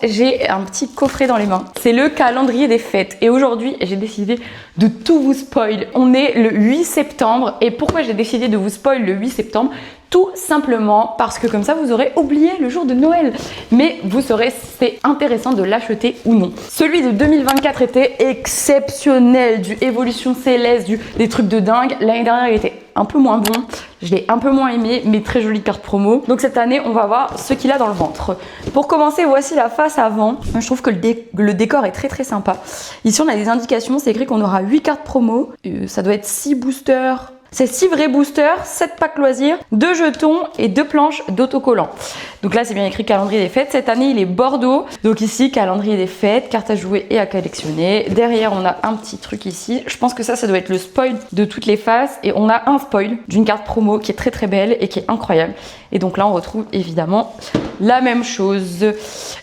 J'ai un petit coffret dans les mains. C'est le calendrier des fêtes. Et aujourd'hui, j'ai décidé de tout vous spoil. On est le 8 septembre. Et pourquoi j'ai décidé de vous spoil le 8 septembre? Tout simplement parce que comme ça, vous aurez oublié le jour de Noël. Mais vous saurez si c'est intéressant de l'acheter ou non. Celui de 2024 était exceptionnel. Du Évolution Céleste, des trucs de dingue. L'année dernière, il était un peu moins bon. Je l'ai un peu moins aimé, mais très jolie carte promo. Donc cette année, on va voir ce qu'il a dans le ventre. Pour commencer, voici la face avant. Je trouve que le décor est très sympa. Ici, on a des indications. C'est écrit qu'on aura 8 cartes promo. Ça doit être 6 boosters. C'est 6 vrais boosters, 7 packs loisirs, 2 jetons et 2 planches d'autocollants. Donc là, c'est bien écrit calendrier des fêtes. Cette année, il est Bordeaux. Donc ici, calendrier des fêtes, cartes à jouer et à collectionner. Derrière, on a un petit truc ici. Je pense que ça doit être le spoil de toutes les faces. Et on a un spoil d'une carte promo qui est très belle et qui est incroyable. Et donc là, on retrouve évidemment la même chose.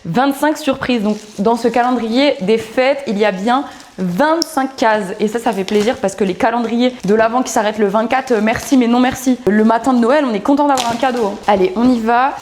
25 surprises. Donc dans ce calendrier des fêtes, il y a bien 25 cases et ça fait plaisir parce que les calendriers de l'avant qui s'arrêtent le 24, merci mais non merci. Le matin de Noël, on est content d'avoir un cadeau. Allez, on y va.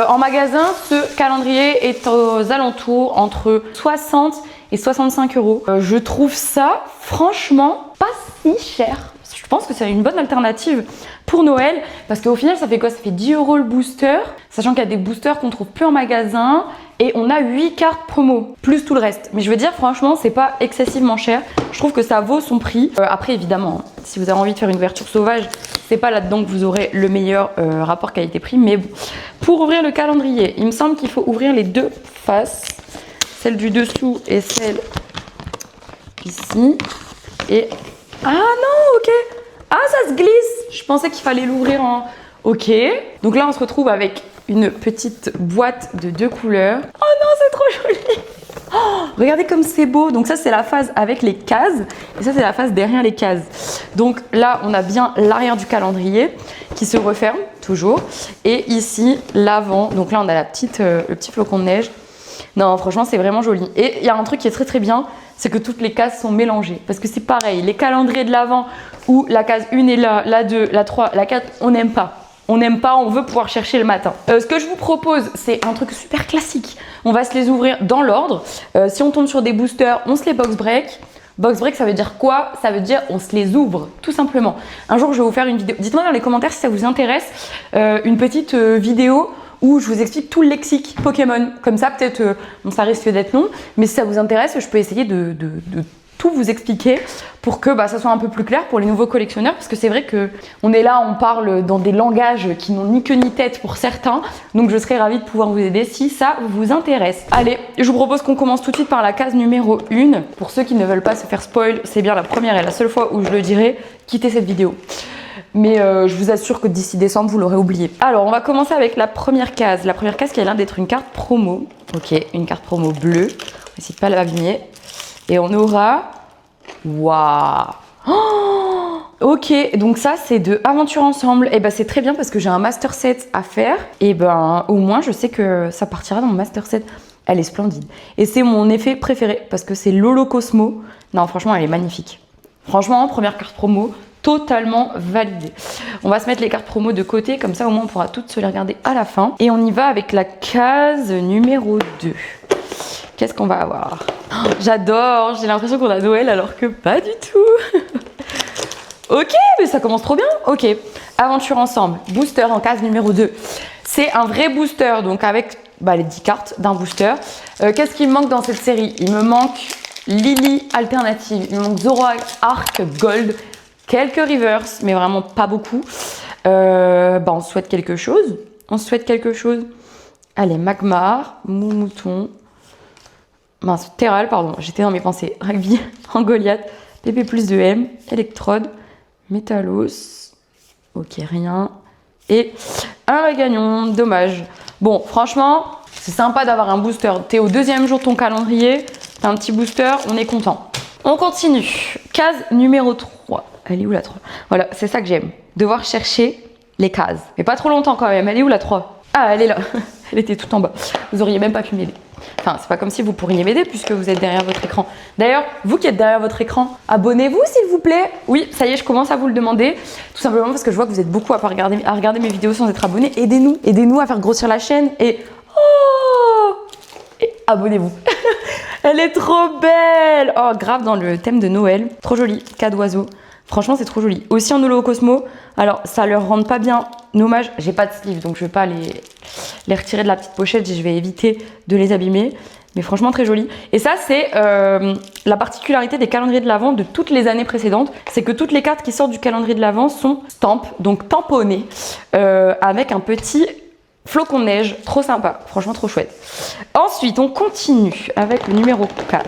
En magasin, ce calendrier est aux alentours entre 60 et 65 euros. Je trouve ça franchement pas si cher. Je pense que c'est une bonne alternative pour Noël parce qu'au final, ça fait quoi? Ça fait 10 euros le booster, sachant qu'il y a des boosters qu'on trouve plus en magasin. Et on a 8 cartes promo, plus tout le reste. Mais je veux dire, franchement, c'est pas excessivement cher. Je trouve que ça vaut son prix. Après, évidemment, si vous avez envie de faire une ouverture sauvage, c'est pas là-dedans que vous aurez le meilleur rapport qualité-prix. Mais bon, pour ouvrir le calendrier, il me semble qu'il faut ouvrir les deux faces. Celle du dessous et celle ici. Et... ah non, ok. Ah, ça se glisse. Je pensais qu'il fallait l'ouvrir en... ok. Donc là, on se retrouve avec une petite boîte de 2 couleurs. Oh non, c'est trop joli. Oh, regardez comme c'est beau. Donc ça, c'est la phase avec les cases. Et ça, c'est la phase derrière les cases. Donc là, on a bien l'arrière du calendrier qui se referme toujours. Et ici, l'avant. Donc là, on a le petit flocon de neige. Non, franchement, c'est vraiment joli. Et il y a un truc qui est très bien, c'est que toutes les cases sont mélangées. Parce que c'est pareil, les calendriers de l'avant où la case 1 est là, la 2, la 3, la 4, on n'aime pas. On n'aime pas, on veut pouvoir chercher le matin. Ce que je vous propose, c'est un truc super classique. On va se les ouvrir dans l'ordre. Si on tombe sur des boosters, on se les box break. Box break, ça veut dire quoi? Ça veut dire on se les ouvre, tout simplement. Un jour, je vais vous faire une vidéo. Dites-moi dans les commentaires si ça vous intéresse, une petite vidéo où je vous explique tout le lexique Pokémon. Comme ça, peut-être, bon, ça risque d'être long, mais si ça vous intéresse, je peux essayer de tout vous expliquer pour que ça soit un peu plus clair pour les nouveaux collectionneurs, parce que c'est vrai que on est là, on parle dans des langages qui n'ont ni queue ni tête pour certains, donc je serais ravie de pouvoir vous aider si ça vous intéresse. Allez, je vous propose qu'on commence tout de suite par la case numéro 1. Pour ceux qui ne veulent pas se faire spoil, c'est bien la première et la seule fois où je le dirai, quittez cette vidéo. Mais je vous assure que d'ici décembre, vous l'aurez oublié. Alors, on va commencer avec la première case. La première case qui a l'air d'être une carte promo. Ok, une carte promo bleue. On va essayer de pas l'abîmer. Et on aura... waouh! Oh, ok, donc ça, c'est de Aventure Ensemble. Et c'est très bien parce que j'ai un master set à faire. Et au moins, je sais que ça partira dans mon master set. Elle est splendide. Et c'est mon effet préféré parce que c'est Lolo Cosmo. Non, franchement, elle est magnifique. Franchement, première carte promo, totalement validée. On va se mettre les cartes promo de côté, comme ça au moins on pourra toutes se les regarder à la fin. Et on y va avec la case numéro 2. Qu'est-ce qu'on va avoir? Oh, j'adore, j'ai l'impression qu'on a Noël alors que pas du tout. Ok, mais ça commence trop bien. Ok, Aventure Ensemble, booster en case numéro 2. C'est un vrai booster, donc avec les 10 cartes d'un booster. Qu'est-ce qui me manque dans cette série? Il me manque Lily alternative, il me manque Zoroark Gold, quelques reverse, mais vraiment pas beaucoup. On se souhaite quelque chose. Allez, Magmar, Moumouton, Terral, pardon, j'étais dans mes pensées. Rugby, Goliath, PP plus 2M, Electrode, Métalos, ok, rien. Et un Magagnon, dommage. Bon, franchement, c'est sympa d'avoir un booster. T'es au 2e jour de ton calendrier, t'as un petit booster, on est content. On continue. Case numéro 3. Elle est où la 3? Voilà, c'est ça que j'aime. Devoir chercher les cases. Mais pas trop longtemps quand même. Elle est où la 3? Ah, elle est là. Elle était tout en bas. Vous auriez même pas pu m'aider. Enfin, c'est pas comme si vous pourriez m'aider puisque vous êtes derrière votre écran. D'ailleurs, vous qui êtes derrière votre écran, abonnez-vous s'il vous plaît. Oui, ça y est, je commence à vous le demander. Tout simplement parce que je vois que vous êtes beaucoup à regarder mes vidéos sans être abonnés. Aidez-nous à faire grossir la chaîne et... oh! abonnez-vous. Elle est trop belle. Oh, grave dans le thème de Noël. Trop jolie, cas d'oiseau. Franchement, c'est trop joli. Aussi en holo Cosmo. Alors, ça leur rend pas bien. Dommage, j'ai pas de sleeve, donc je vais pas les retirer de la petite pochette. Je vais éviter de les abîmer. Mais franchement, très joli. Et ça, c'est la particularité des calendriers de l'Avent de toutes les années précédentes. C'est que toutes les cartes qui sortent du calendrier de l'Avent sont stamp, donc tamponnées, avec un petit flocon de neige. Trop sympa. Franchement, trop chouette. Ensuite, on continue avec le numéro 4.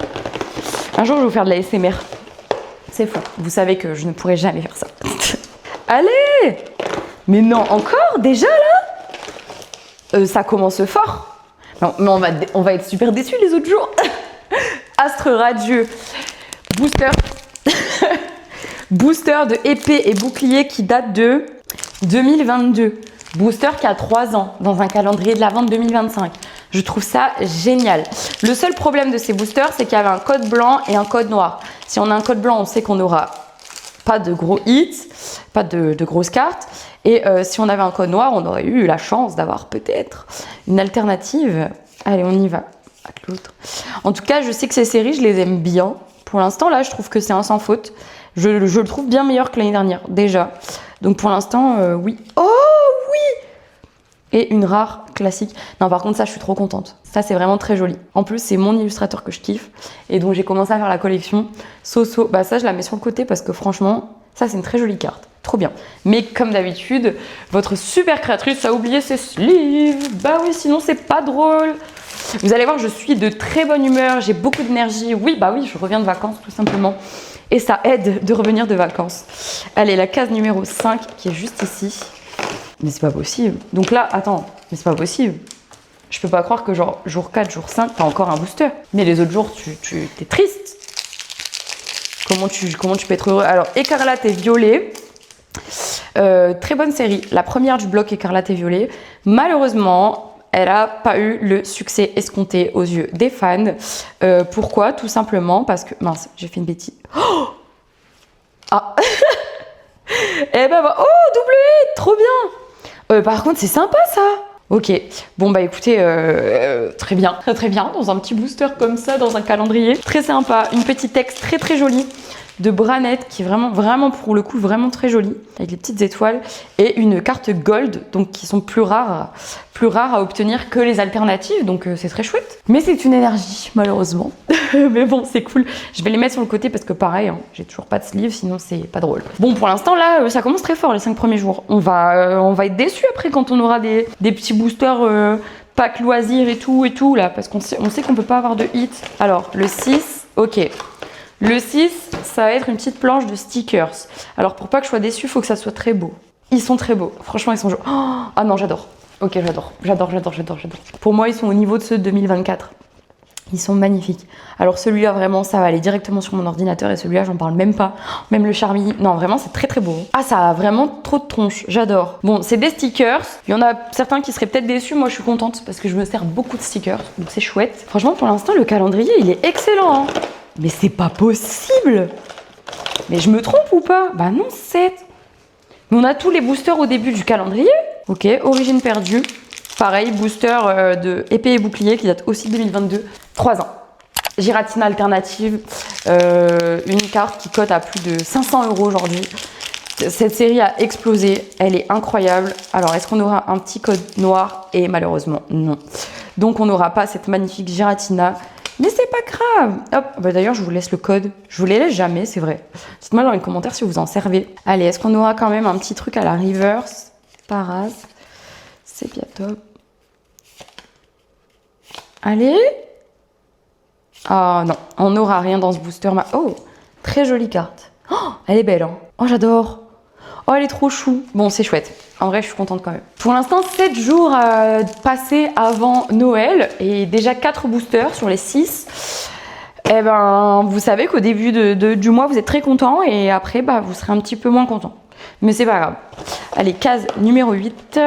Un jour, je vais vous faire de la SMR. C'est faux. Vous savez que je ne pourrai jamais faire ça. Allez! Mais non, encore? Déjà, là? Ça commence fort. Non, mais on va être super déçus les autres jours. Astre radieux. Booster. Booster de épée et bouclier qui date de 2022. Booster qui a 3 ans dans un calendrier de l'Avent de 2025. Je trouve ça génial. Le seul problème de ces boosters, c'est qu'il y avait un code blanc et un code noir. Si on a un code blanc, on sait qu'on n'aura pas de gros hits, pas de grosses cartes. Et si on avait un code noir, on aurait eu la chance d'avoir peut-être une alternative. Allez, on y va avec l'autre. En tout cas, je sais que ces séries, je les aime bien. Pour l'instant, là, je trouve que c'est un sans faute. Je le trouve bien meilleur que l'année dernière, déjà. Donc pour l'instant, oui. Oh oui! Et une rare classique. Non, par contre, ça, je suis trop contente. Ça, c'est vraiment très joli. En plus, c'est mon illustrateur que je kiffe. Et donc, j'ai commencé à faire la collection Soso. Bah ça, je la mets sur le côté parce que franchement, ça, c'est une très jolie carte. Trop bien. Mais comme d'habitude, votre super créatrice a oublié ses sleeves. Bah oui, sinon, c'est pas drôle. Vous allez voir, je suis de très bonne humeur. J'ai beaucoup d'énergie. Oui, bah oui, je reviens de vacances, tout simplement. Et ça aide de revenir de vacances. Allez, la case numéro 5 qui est juste ici. Mais c'est pas possible. Donc là, attends, mais c'est pas possible. Je peux pas croire que genre jour 4, jour 5, t'as encore un booster. Mais les autres jours, t'es triste. Comment tu peux être heureux? Alors, écarlate et violet. Très bonne série. La première du bloc écarlate et violet. Malheureusement, elle n'a pas eu le succès escompté aux yeux des fans. Pourquoi? Tout simplement parce que... Mince, j'ai fait une bêtise. Oh ah eh ben, oh, double hit, trop bien. Par contre, c'est sympa ça. Ok, bon bah écoutez, très bien, dans un petit booster comme ça, dans un calendrier, très sympa, une petite texte très très jolie de Branette qui est vraiment pour le coup vraiment très jolie avec les petites étoiles et une carte gold donc qui sont plus rares à obtenir que les alternatives donc c'est très chouette. Mais c'est une énergie malheureusement. Mais bon c'est cool. Je vais les mettre sur le côté parce que pareil hein, j'ai toujours pas de sleeve sinon c'est pas drôle. Bon pour l'instant là ça commence très fort les 5 premiers jours. On va être déçus après quand on aura des petits boosters pack loisirs et tout là parce qu'on sait qu'on peut pas avoir de hit. Alors le 6, ok. Le 6, ça va être une petite planche de stickers. Alors pour pas que je sois déçue, il faut que ça soit très beau. Ils sont très beaux, franchement ils sont jolis. Oh, ah non, j'adore. Ok, j'adore. Pour moi, ils sont au niveau de ceux de 2024. Ils sont magnifiques. Alors celui-là, vraiment, ça va aller directement sur mon ordinateur et celui-là, j'en parle même pas. Même le Charmy. Non, vraiment, c'est très très beau. Ah, ça a vraiment trop de tronche. J'adore. Bon, c'est des stickers. Il y en a certains qui seraient peut-être déçus. Moi, je suis contente parce que je me sers beaucoup de stickers. Donc c'est chouette. Franchement, pour l'instant, le calendrier, il est excellent. Hein. Mais c'est pas possible! Mais je me trompe ou pas? Bah non, 7. Mais on a tous les boosters au début du calendrier. Ok, origine perdue. Pareil, booster de épée et bouclier qui date aussi de 2022. 3 ans. Giratina alternative. Une carte qui cote à plus de 500 € aujourd'hui. Cette série a explosé. Elle est incroyable. Alors, est-ce qu'on aura un petit code noir? Et malheureusement, non. Donc, on n'aura pas cette magnifique Giratina. Mais c'est pas grave. Hop, bah d'ailleurs, je vous laisse le code. Je vous les laisse jamais, c'est vrai. Dites-moi dans les commentaires si vous en servez. Allez, est-ce qu'on aura quand même un petit truc à la reverse? Paras. C'est bien top. Allez. Ah non, on n'aura rien dans ce booster. Oh, très jolie carte. Oh, elle est belle, hein. Oh, j'adore. Oh, elle est trop chou. Bon, c'est chouette. En vrai, je suis contente quand même. Pour l'instant, 7 jours passés avant Noël et déjà 4 boosters sur les 6. Eh ben, vous savez qu'au début du mois, vous êtes très content et après, bah, vous serez un petit peu moins content. Mais c'est pas grave. Allez, case numéro 8.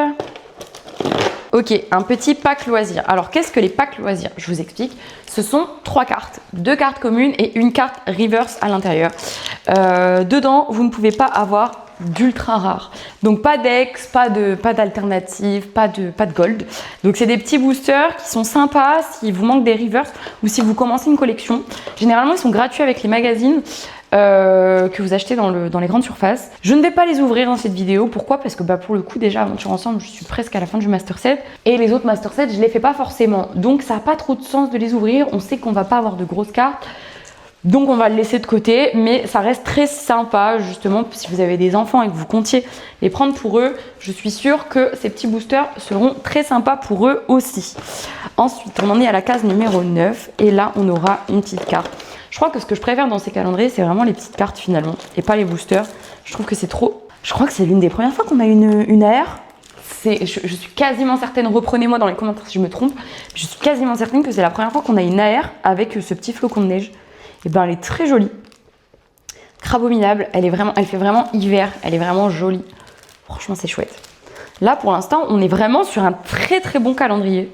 Ok, un petit pack loisir. Alors, qu'est-ce que les packs loisirs? Je vous explique. Ce sont 3 cartes. 2 cartes communes et une carte reverse à l'intérieur. Dedans, vous ne pouvez pas avoir d'ultra rare. Donc pas d'ex, pas d'alternative, pas de gold. Donc c'est des petits boosters qui sont sympas s'il vous manque des reverse ou si vous commencez une collection. Généralement, ils sont gratuits avec les magazines. Que vous achetez dans les grandes surfaces. Je ne vais pas les ouvrir dans cette vidéo. Pourquoi? Parce que pour le coup, déjà, Aventure Ensemble, je suis presque à la fin du Master Set. Et les autres Master Set, je les fais pas forcément. Donc ça n'a pas trop de sens de les ouvrir. On sait qu'on va pas avoir de grosses cartes. Donc on va le laisser de côté. Mais ça reste très sympa, justement, si vous avez des enfants et que vous comptiez les prendre pour eux. Je suis sûre que ces petits boosters seront très sympas pour eux aussi. Ensuite, on en est à la case numéro 9. Et là, on aura une petite carte. Je crois que ce que je préfère dans ces calendriers, c'est vraiment les petites cartes finalement, et pas les boosters. Je trouve que c'est trop... Je crois que c'est l'une des premières fois qu'on a une AR. Je suis quasiment certaine, reprenez-moi dans les commentaires si je me trompe, je suis quasiment certaine que c'est la première fois qu'on a une AR avec ce petit flocon de neige. Et ben elle est très jolie. Crabominable, elle fait vraiment hiver, elle est vraiment jolie. Franchement, c'est chouette. Là, pour l'instant, on est vraiment sur un très très bon calendrier.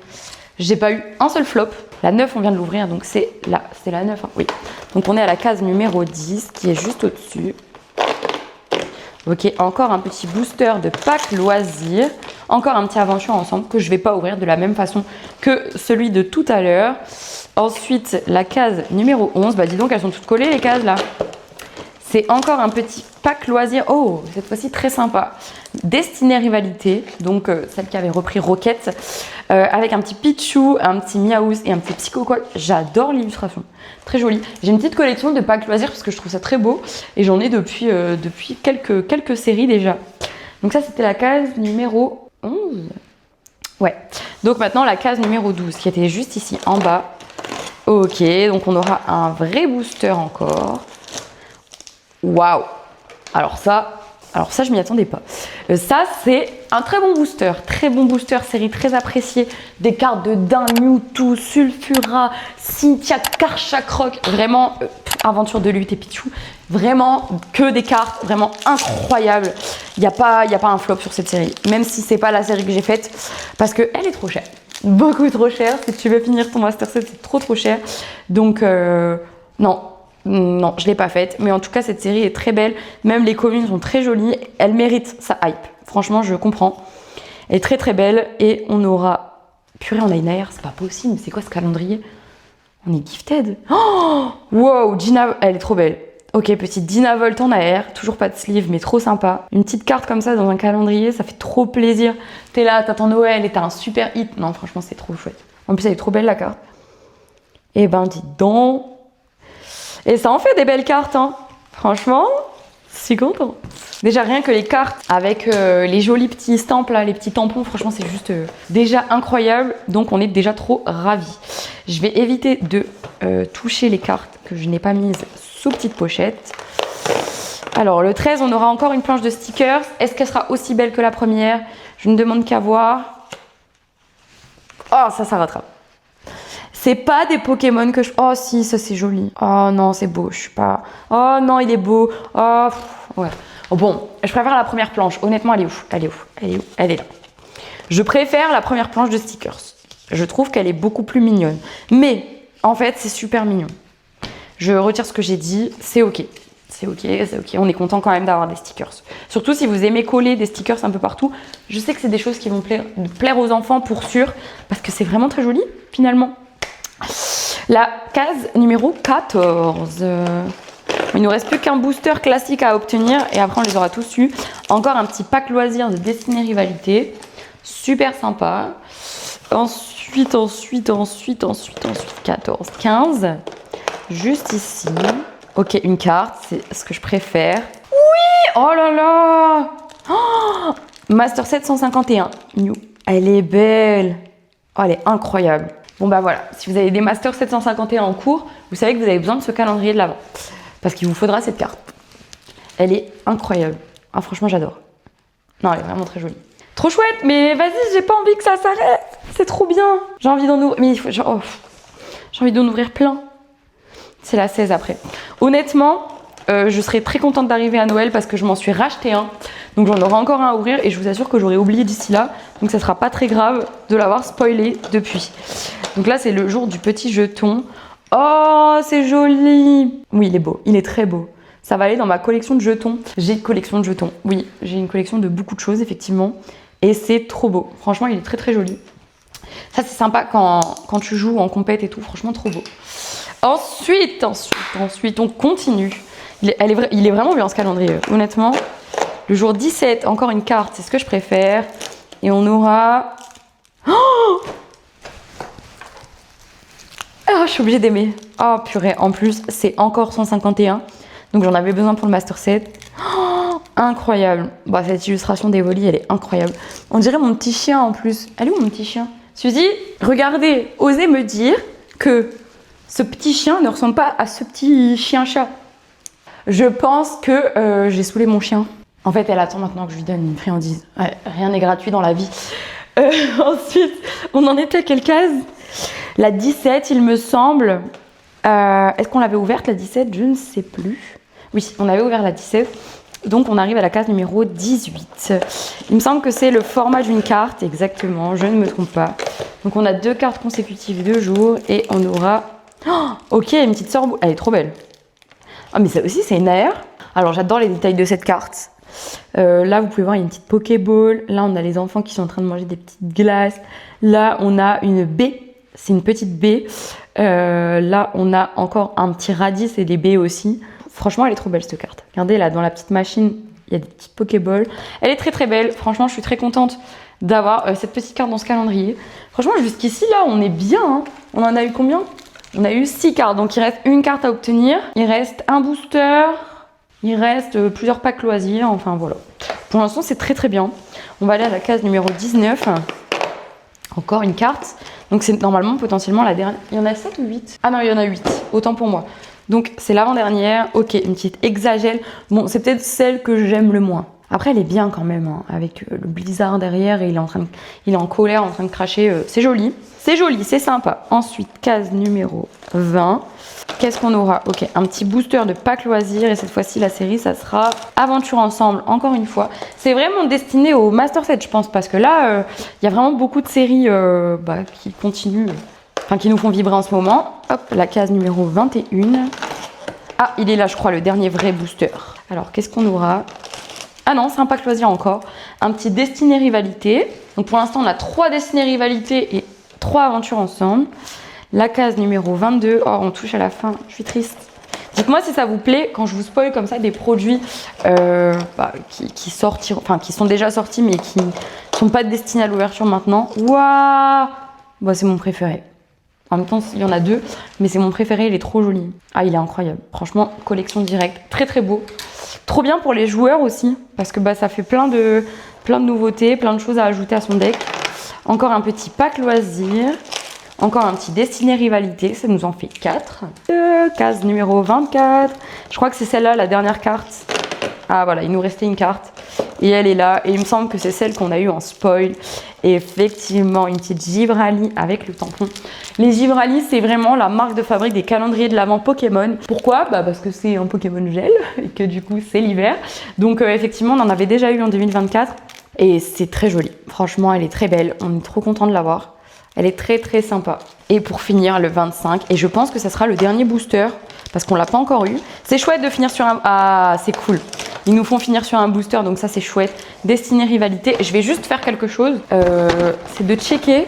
J'ai pas eu un seul flop. La 9, on vient de l'ouvrir, donc c'est là. C'est la 9, hein, oui. Donc on est à la case numéro 10, qui est juste au-dessus. Ok, encore un petit booster de pack loisirs. Encore un petit Aventure Ensemble que je vais pas ouvrir de la même façon que celui de tout à l'heure. Ensuite, la case numéro 11. Bah dis donc, elles sont toutes collées les cases là. C'est encore un petit pack loisirs. Oh, cette fois-ci très sympa. Destinée Rivalité, donc celle qui avait repris Rocket, avec un petit Pichou, un petit Miaouz et un petit Psychoquack. J'adore l'illustration, très jolie. J'ai une petite collection de packs loisirs parce que je trouve ça très beau et j'en ai depuis quelques séries déjà. Donc ça, c'était la case numéro 11. Ouais, donc maintenant la case numéro 12 qui était juste ici en bas. Ok, donc on aura un vrai booster encore. Waouh! Alors ça, je m'y attendais pas. Ça, c'est un très bon booster, série très appréciée. Des cartes de Dain, Mewtwo, Sulfura, Cynthia, Karchakroc, vraiment aventure de lutte et Pichou. Vraiment que des cartes vraiment incroyables. Il n'y a pas un flop sur cette série, même si c'est pas la série que j'ai faite, parce qu'elle est trop chère. Beaucoup trop chère. Si tu veux finir ton Master Set, c'est trop cher. Donc, non, je ne l'ai pas faite. Mais en tout cas, cette série est très belle. Même les communes sont très jolies. Elle mérite sa hype. Franchement, je comprends. Elle est très très belle. Et on aura... Purée, on a une AR, c'est pas possible. C'est quoi ce calendrier? On est gifted. Oh, wow, Gina, elle est trop belle. Ok, petite Dina Volt en AR. Toujours pas de sleeve, mais trop sympa. Une petite carte comme ça dans un calendrier, ça fait trop plaisir. T'es là, t'as ton Noël et t'as un super hit. Non, franchement, c'est trop chouette. En plus, elle est trop belle la carte. Et ben, dis donc... Et ça en fait des belles cartes, hein. Franchement, je suis contente. Déjà, rien que les cartes avec les jolis petits stamps là, les petits tampons, franchement, c'est juste déjà incroyable. Donc, on est déjà trop ravis. Je vais éviter de toucher les cartes que je n'ai pas mises sous petite pochette. Alors, le 13, on aura encore une planche de stickers. Est-ce qu'elle sera aussi belle que la première? Je ne demande qu'à voir. Oh, ça rattrape. C'est pas des Pokémon que je... Oh si, ça c'est joli. Oh non, c'est beau, je suis pas... Oh non, il est beau. Oh, ouais. Oh, bon, je préfère la première planche. Honnêtement, elle est où? Elle est là. Je préfère la première planche de stickers. Je trouve qu'elle est beaucoup plus mignonne. Mais, en fait, c'est super mignon. Je retire ce que j'ai dit. C'est ok. C'est ok. On est content quand même d'avoir des stickers. Surtout si vous aimez coller des stickers un peu partout. Je sais que c'est des choses qui vont plaire aux enfants pour sûr. Parce que c'est vraiment très joli, finalement. La case numéro 14. Il ne nous reste plus qu'un booster classique à obtenir et après on les aura tous eu. Encore un petit pack loisir de Destinée Rivalité. Super sympa. Ensuite, 14, 15. Juste ici. Ok, une carte, c'est ce que je préfère. Oui! Oh là là! Oh, Master 751. New. Elle est belle. Oh, elle est incroyable. Bon bah voilà, si vous avez des Master 751 en cours, vous savez que vous avez besoin de ce calendrier de l'avant. Parce qu'il vous faudra cette carte. Elle est incroyable. Ah franchement j'adore. Non, elle est vraiment très jolie. Trop chouette, mais vas-y, j'ai pas envie que ça s'arrête. C'est trop bien. J'ai envie d'en ouvrir. Mais il faut... j'ai envie d'en ouvrir plein. C'est la 16 après. Honnêtement, je serais très contente d'arriver à Noël parce que je m'en suis racheté un. Donc j'en aurai encore un à ouvrir et je vous assure que j'aurai oublié d'ici là. Donc ça sera pas très grave de l'avoir spoilé depuis. Donc là c'est le jour du petit jeton. Oh c'est joli. Oui il est beau, il est très beau. Ça va aller dans ma collection de jetons. J'ai une collection de jetons. Oui, j'ai une collection de beaucoup de choses, effectivement. Et c'est trop beau. Franchement, il est très très joli. Ça, c'est sympa quand tu joues en compète et tout. Franchement, trop beau. Ensuite, on continue. Il est vraiment bien ce calendrier. Honnêtement, le jour 17, encore une carte. C'est ce que je préfère. Et on aura... Oh, je suis obligée d'aimer. Oh purée, en plus, c'est encore 151. Donc j'en avais besoin pour le Master Set. Oh, incroyable. Bah, cette illustration d'Evoli, elle est incroyable. On dirait mon petit chien en plus. Elle est où mon petit chien? Suzy, regardez, osez me dire que ce petit chien ne ressemble pas à ce petit chien-chat. Je pense que j'ai saoulé mon chien. En fait, elle attend maintenant que je lui donne une friandise. Ouais, rien n'est gratuit dans la vie. Ensuite, on en était à quelle case? La 17, il me semble. Est-ce qu'on l'avait ouverte la 17? Je ne sais plus. Oui, on avait ouvert la 17. Donc on arrive à la case numéro 18. Il me semble que c'est le format d'une carte, exactement, je ne me trompe pas. Donc on a 2 cartes consécutives de jour et on aura... Oh, ok, une petite sœur... Elle est trop belle. Ah mais ça aussi c'est une AR. Alors j'adore les détails de cette carte. Là vous pouvez voir il y a une petite Pokéball. Là on a les enfants qui sont en train de manger des petites glaces. Là on a une baie, c'est une petite baie. Là on a encore un petit radis et des baies aussi. Franchement, elle est trop belle cette carte. Regardez là, dans la petite machine, il y a des petites Pokéballs. Elle est très très belle. Franchement, je suis très contente d'avoir cette petite carte dans ce calendrier. Franchement, jusqu'ici, là, on est bien. Hein. On en a eu combien? On a eu 6 cartes. Donc, il reste une carte à obtenir. Il reste un booster. Il reste plusieurs packs loisirs. Enfin, voilà. Pour l'instant, c'est très très bien. On va aller à la case numéro 19. Encore une carte. Donc, c'est normalement potentiellement la dernière. Il y en a 7 ou 8? Ah non, il y en a 8. Autant pour moi. Donc c'est l'avant-dernière, ok, une petite Exagel. Bon, c'est peut-être celle que j'aime le moins. Après, elle est bien quand même, hein, avec le blizzard derrière et il est en colère, en train de cracher. C'est joli, c'est sympa. Ensuite, case numéro 20. Qu'est-ce qu'on aura? Ok, un petit booster de pack loisirs et cette fois-ci, la série, ça sera Aventure Ensemble, encore une fois. C'est vraiment destiné au Master Set, je pense, parce que là, il y a vraiment beaucoup de séries qui continuent. Enfin, qui nous font vibrer en ce moment. Hop, la case numéro 21. Ah, il est là, je crois, le dernier vrai booster. Alors, qu'est-ce qu'on aura? Ah non, c'est un pack loisir encore. Un petit Destinée Rivalité. Donc, pour l'instant, on a 3 Destinées Rivalité et 3 aventures ensemble. La case numéro 22. Oh, on touche à la fin. Je suis triste. Dites-moi si ça vous plaît quand je vous spoil comme ça des produits qui sortiront, enfin, qui sont déjà sortis, mais qui ne sont pas destinés à l'ouverture maintenant. Waouh! Bah, c'est mon préféré. En même temps, il y en a 2, mais c'est mon préféré, il est trop joli. Ah, il est incroyable. Franchement, collection directe, très très beau. Trop bien pour les joueurs aussi, parce que ça fait plein de nouveautés, plein de choses à ajouter à son deck. Encore un petit pack loisir, encore un petit Destiné Rivalité, ça nous en fait 4. Case numéro 24, je crois que c'est celle-là, la dernière carte. Ah voilà, il nous restait une carte. Et elle est là, et il me semble que c'est celle qu'on a eue en spoil. Et effectivement, une petite Givrali avec le tampon. Les Givrali, c'est vraiment la marque de fabrique des calendriers de l'avent Pokémon. Pourquoi? Parce que c'est un Pokémon gel, et que du coup, c'est l'hiver. Donc effectivement, on en avait déjà eu en 2024. Et c'est très joli. Franchement, elle est très belle. On est trop content de l'avoir. Elle est très très sympa. Et pour finir, le 25, et je pense que ça sera le dernier booster, parce qu'on l'a pas encore eu. C'est chouette de finir sur un... Ah, c'est cool. Ils nous font finir sur un booster, donc ça c'est chouette. Destinée Rivalité. Je vais juste faire quelque chose. C'est de checker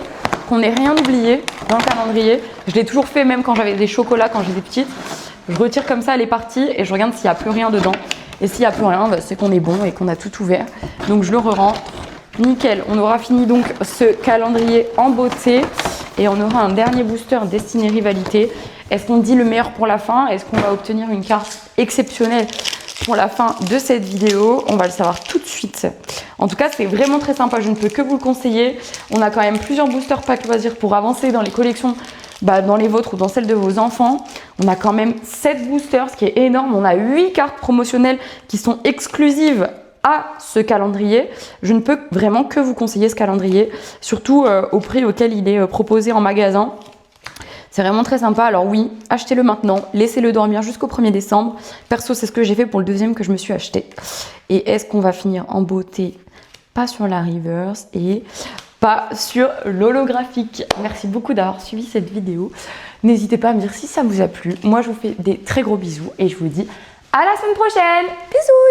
qu'on n'ait rien oublié dans le calendrier. Je l'ai toujours fait même quand j'avais des chocolats, quand j'étais petite. Je retire comme ça les parties et je regarde s'il n'y a plus rien dedans. Et s'il n'y a plus rien, c'est qu'on est bon et qu'on a tout ouvert. Donc je le re-rentre. Nickel. On aura fini donc ce calendrier en beauté. Et on aura un dernier booster Destinée Rivalité. Est-ce qu'on dit le meilleur pour la fin? Est-ce qu'on va obtenir une carte exceptionnelle pour la fin de cette vidéo? On va le savoir tout de suite. En tout cas, c'est vraiment très sympa. Je ne peux que vous le conseiller. On a quand même plusieurs boosters pack loisirs pour avancer dans les collections, dans les vôtres ou dans celles de vos enfants. On a quand même 7 boosters, ce qui est énorme. On a 8 cartes promotionnelles qui sont exclusives à ce calendrier. Je ne peux vraiment que vous conseiller ce calendrier, surtout au prix auquel il est proposé en magasin. C'est vraiment très sympa. Alors oui, achetez-le maintenant, laissez-le dormir jusqu'au 1er décembre. Perso, c'est ce que j'ai fait pour le deuxième que je me suis acheté. Et est-ce qu'on va finir en beauté? Pas sur la reverse et pas sur l'holographique. Merci beaucoup d'avoir suivi cette vidéo. N'hésitez pas à me dire si ça vous a plu. Moi, je vous fais des très gros bisous et je vous dis À la semaine prochaine. Bisous.